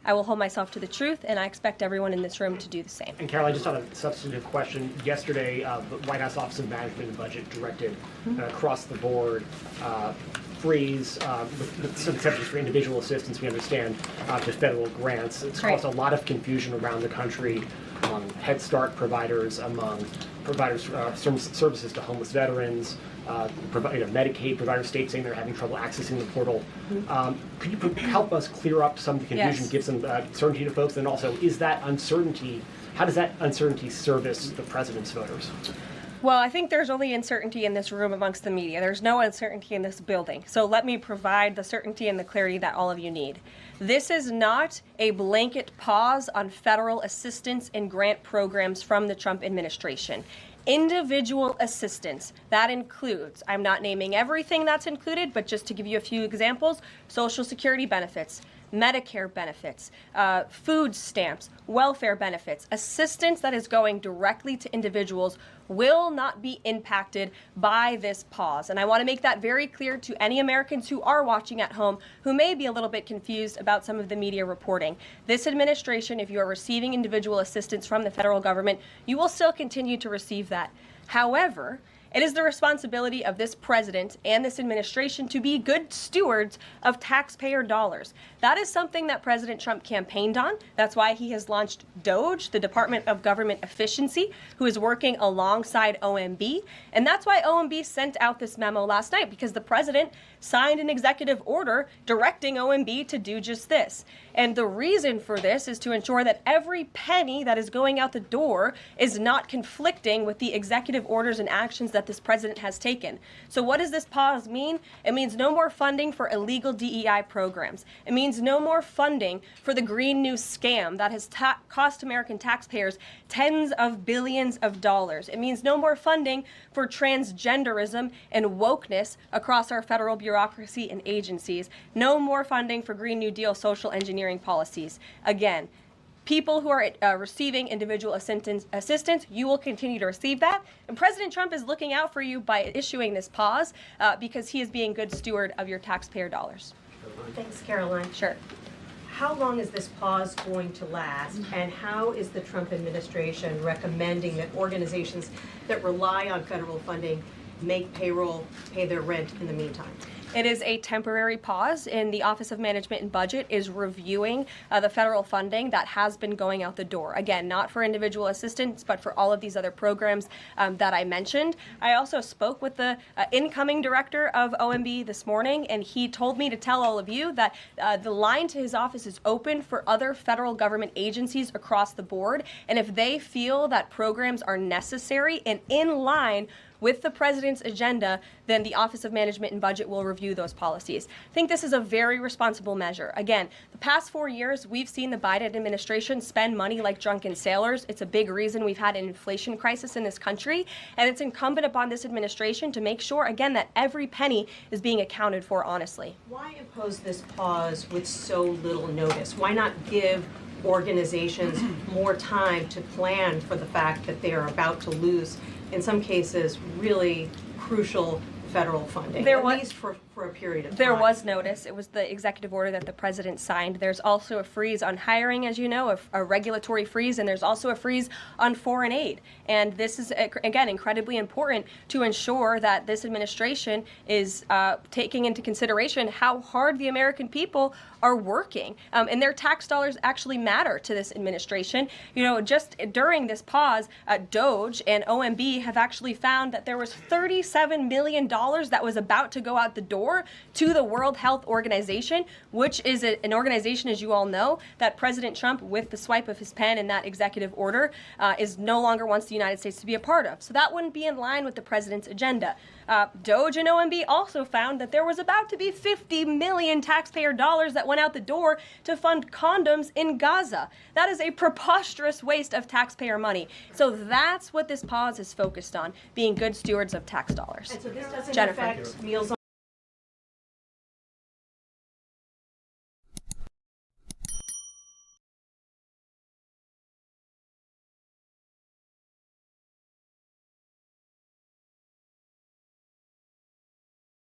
I will hold myself to the truth, and I expect everyone in this room to do the same. And Caroline, just on a substantive question, yesterday the White House Office of Management and Budget directed across the board freeze, with some exceptions for individual assistance, we understand, to federal grants. It's caused a lot of confusion around the country among Head Start providers, among providers services to homeless veterans, Medicaid providers, states saying they're having trouble accessing the portal. Could you help us clear up some of the confusion, give some certainty to folks? And also, is that uncertainty, how does that uncertainty service the president's voters? Well, I think there's only uncertainty in this room amongst the media. There's no uncertainty in this building. So let me provide the certainty and the clarity that all of you need. This is not a blanket pause on federal assistance and grant programs from the Trump administration. Individual assistance, that includes, I'm not naming everything that's included, but just to give you a few examples, Social Security benefits, Medicare benefits, food stamps, welfare benefits, assistance that is going directly to individuals will not be impacted by this pause. And I want to make that very clear to any Americans who are watching at home who may be a little bit confused about some of the media reporting. This administration, if you are receiving individual assistance from the federal government, you will still continue to receive that. However, it is the responsibility of this president and this administration to be good stewards of taxpayer dollars. That is something that President Trump campaigned on. That's why he has launched DOGE, the Department of Government Efficiency, who is working alongside OMB. And that's why OMB sent out this memo last night, because the president signed an executive order directing OMB to do just this. And the reason for this is to ensure that every penny that is going out the door is not conflicting with the executive orders and actions that this president has taken. So what does this pause mean? It means no more funding for illegal DEI programs. It means no more funding for the Green New scam that has cost American taxpayers tens of billions of dollars. It means no more funding for transgenderism and wokeness across our federal bureaucracy and agencies. No more funding for Green New Deal social engineering policies. Again, people who are receiving individual assistance, you will continue to receive that. And President Trump is looking out for you by issuing this pause because he is being good steward of your taxpayer dollars. Thanks, Caroline. Sure. How long is this pause going to last, and how is the Trump administration recommending that organizations that rely on federal funding make payroll, pay their rent in the meantime? It is a temporary pause, and the Office of Management and Budget is reviewing the federal funding that has been going out the door. Again, not for individual assistance, but for all of these other programs that I mentioned. I also spoke with the incoming director of OMB this morning, and he told me to tell all of you that the line to his office is open for other federal government agencies across the board, and if they feel that programs are necessary and in line with the president's agenda, then the Office of Management and Budget will review those policies. I think this is a very responsible measure. Again, the past 4 years, we've seen the Biden administration spend money like drunken sailors. It's a big reason we've had an inflation crisis in this country, and it's incumbent upon this administration to make sure, again, that every penny is being accounted for honestly. Why impose this pause with so little notice? Why not give organizations more time to plan for the fact that they are about to lose, in some cases, really crucial federal funding, at least for a period of time? There was notice. It was the executive order that the president signed. There's also a freeze on hiring, as you know, a regulatory freeze, and there's also a freeze on foreign aid. And this is, again, incredibly important to ensure that this administration is taking into consideration how hard the American people are working. And their tax dollars actually matter to this administration. You know, just during this pause, DOGE and OMB have actually found that there was $37 million that was about to go out the door to the World Health Organization, which is an organization, as you all know, that President Trump, with the swipe of his pen in that executive order, is no longer wants the United States to be a part of. So that wouldn't be in line with the president's agenda. DOGE and OMB also found that there was about to be 50 million taxpayer dollars that went out the door to fund condoms in Gaza. That is a preposterous waste of taxpayer money. So that's what this pause is focused on, being good stewards of tax dollars. And so this doesn't Jennifer. affect Meals on